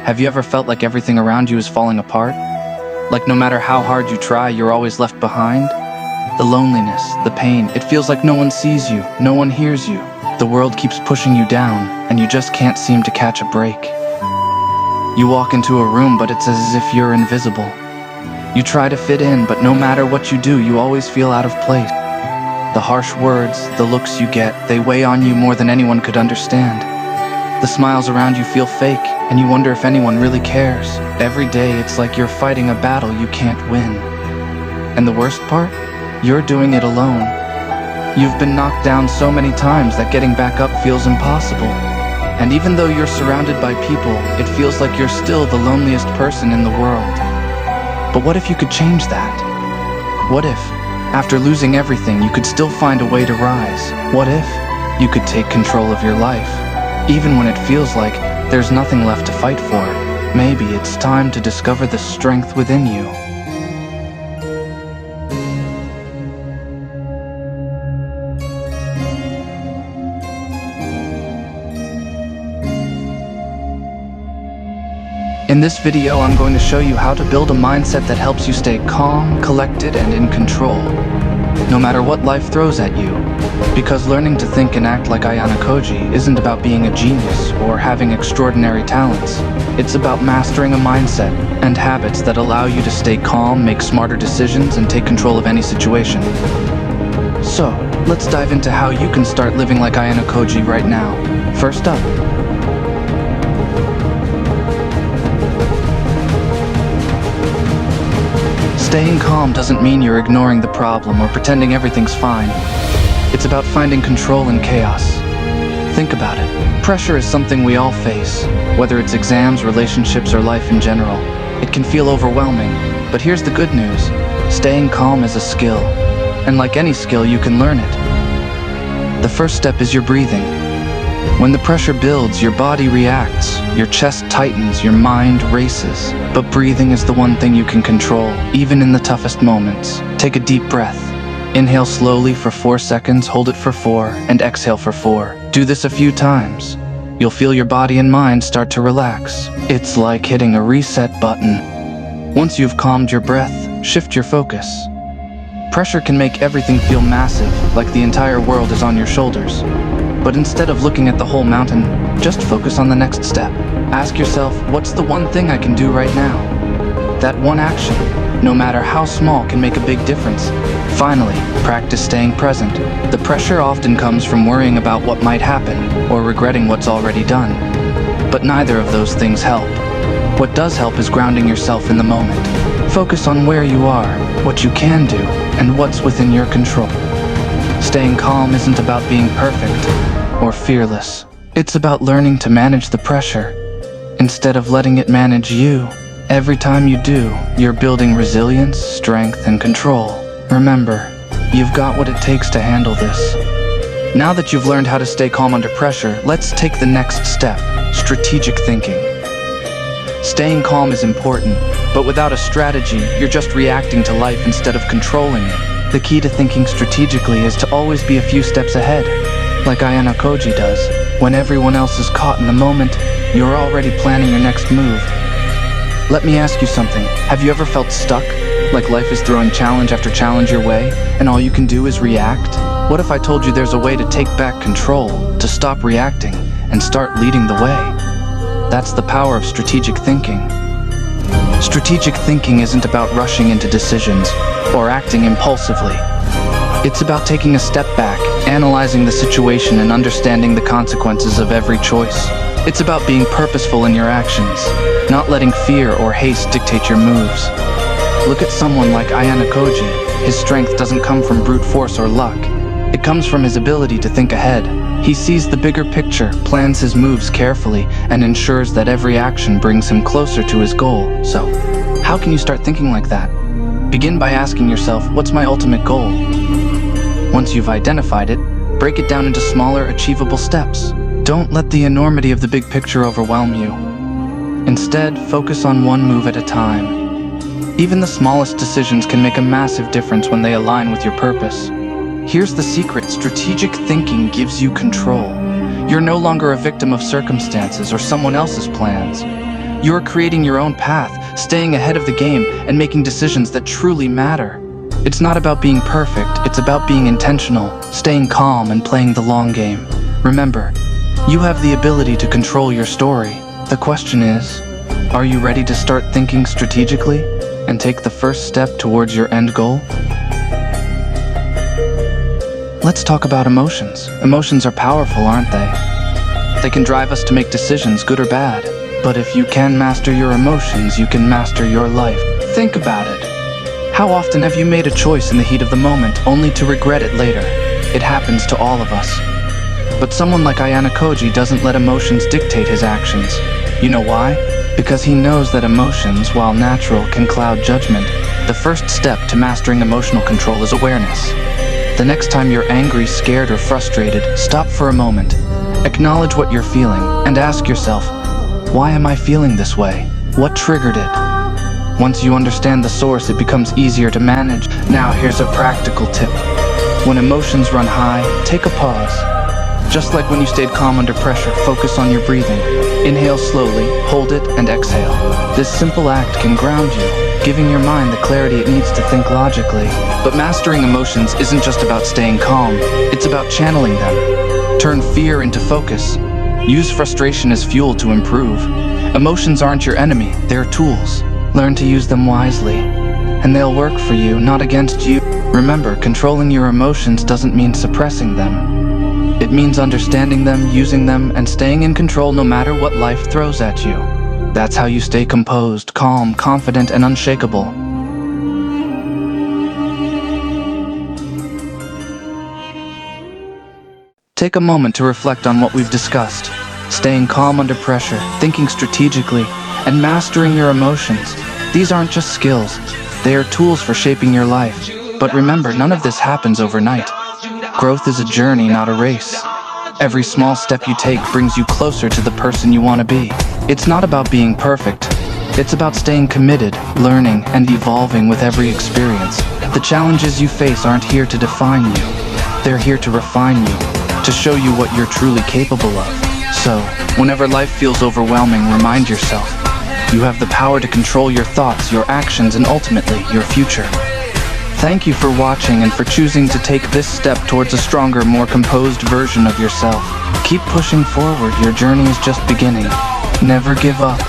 Have you ever felt like everything around you is falling apart? Like no matter how hard you try, you're always left behind? The loneliness, the pain, it feels like no one sees you, no one hears you. The world keeps pushing you down, and you just can't seem to catch a break. You walk into a room, but it's as if you're invisible. You try to fit in, but no matter what you do, you always feel out of place. The harsh words, the looks you get, they weigh on you more than anyone could understand. The smiles around you feel fake, and you wonder if anyone really cares. Every day it's like you're fighting a battle you can't win. And the worst part? You're doing it alone. You've been knocked down so many times that getting back up feels impossible. And even though you're surrounded by people, it feels like you're still the loneliest person in the world. But what if you could change that? What if, after losing everything, you could still find a way to rise? What if you could take control of your life? Even when it feels like there's nothing left to fight for, maybe it's time to discover the strength within you. In this video, I'm going to show you how to build a mindset that helps you stay calm, collected, and in control, no matter what life throws at you. Because learning to think and act like Ayanokōji isn't about being a genius or having extraordinary talents. It's about mastering a mindset and habits that allow you to stay calm, make smarter decisions, and take control of any situation. So, let's dive into how you can start living like Ayanokōji right now. First up, staying calm doesn't mean you're ignoring the problem or pretending everything's fine. It's about finding control in chaos. Think about it. Pressure is something we all face, whether it's exams, relationships, or life in general. It can feel overwhelming, but here's the good news. Staying calm is a skill, and like any skill, you can learn it. The first step is your breathing. When the pressure builds, your body reacts, your chest tightens, your mind races. But breathing is the one thing you can control, even in the toughest moments. Take a deep breath. Inhale slowly for 4 seconds, hold it for 4, and exhale for 4. Do this a few times. You'll feel your body and mind start to relax. It's like hitting a reset button. Once you've calmed your breath, shift your focus. Pressure can make everything feel massive, like the entire world is on your shoulders. But instead of looking at the whole mountain, just focus on the next step. Ask yourself, what's the one thing I can do right now? That one action, no matter how small, can make a big difference. Finally, practice staying present. The pressure often comes from worrying about what might happen or regretting what's already done. But neither of those things help. What does help is grounding yourself in the moment. Focus on where you are, what you can do, and what's within your control. Staying calm isn't about being perfect or fearless. It's about learning to manage the pressure instead of letting it manage you. Every time you do, you're building resilience, strength, and control. Remember, you've got what it takes to handle this. Now that you've learned how to stay calm under pressure, let's take the next step: strategic thinking. Staying calm is important, but without a strategy, you're just reacting to life instead of controlling it. The key to thinking strategically is to always be a few steps ahead, like Ayanokōji does. When everyone else is caught in the moment, you're already planning your next move. Let me ask you something. Have you ever felt stuck? Like life is throwing challenge after challenge your way, and all you can do is react? What if I told you there's a way to take back control, to stop reacting, and start leading the way? That's the power of strategic thinking. Strategic thinking isn't about rushing into decisions or acting impulsively. It's about taking a step back, analyzing the situation, and understanding the consequences of every choice. It's about being purposeful in your actions, not letting fear or haste dictate your moves. Look at someone like Ayanokōji. His strength doesn't come from brute force or luck. It comes from his ability to think ahead. He sees the bigger picture, plans his moves carefully, and ensures that every action brings him closer to his goal. So, how can you start thinking like that? Begin by asking yourself, what's my ultimate goal? Once you've identified it, break it down into smaller, achievable steps. Don't let the enormity of the big picture overwhelm you. Instead, focus on one move at a time. Even the smallest decisions can make a massive difference when they align with your purpose. Here's the secret: strategic thinking gives you control. You're no longer a victim of circumstances or someone else's plans. You're creating your own path, staying ahead of the game, and making decisions that truly matter. It's not about being perfect, it's about being intentional, staying calm, and playing the long game. Remember, you have the ability to control your story. The question is, are you ready to start thinking strategically and take the first step towards your end goal? Let's talk about emotions. Emotions are powerful, aren't they? They can drive us to make decisions, good or bad. But if you can master your emotions, you can master your life. Think about it. How often have you made a choice in the heat of the moment, only to regret it later? It happens to all of us. But someone like Ayanokōji doesn't let emotions dictate his actions. You know why? Because he knows that emotions, while natural, can cloud judgment. The first step to mastering emotional control is awareness. The next time you're angry, scared, or frustrated, stop for a moment. Acknowledge what you're feeling, and ask yourself, why am I feeling this way? What triggered it? Once you understand the source, it becomes easier to manage. Now here's a practical tip. When emotions run high, take a pause. Just like when you stayed calm under pressure, focus on your breathing. Inhale slowly, hold it, and exhale. This simple act can ground you, giving your mind the clarity it needs to think logically. But mastering emotions isn't just about staying calm, it's about channeling them. Turn fear into focus. Use frustration as fuel to improve. Emotions aren't your enemy, they're tools. Learn to use them wisely, and they'll work for you, not against you. Remember, controlling your emotions doesn't mean suppressing them. It means understanding them, using them, and staying in control no matter what life throws at you. That's how you stay composed, calm, confident, and unshakable. Take a moment to reflect on what we've discussed. Staying calm under pressure, thinking strategically, and mastering your emotions. These aren't just skills, they are tools for shaping your life. But remember, none of this happens overnight. Growth is a journey, not a race. Every small step you take brings you closer to the person you want to be. It's not about being perfect. It's about staying committed, learning, and evolving with every experience. The challenges you face aren't here to define you. They're here to refine you, to show you what you're truly capable of. So, whenever life feels overwhelming, remind yourself, you have the power to control your thoughts, your actions, and ultimately, your future. Thank you for watching and for choosing to take this step towards a stronger, more composed version of yourself. Keep pushing forward, your journey is just beginning. Never give up.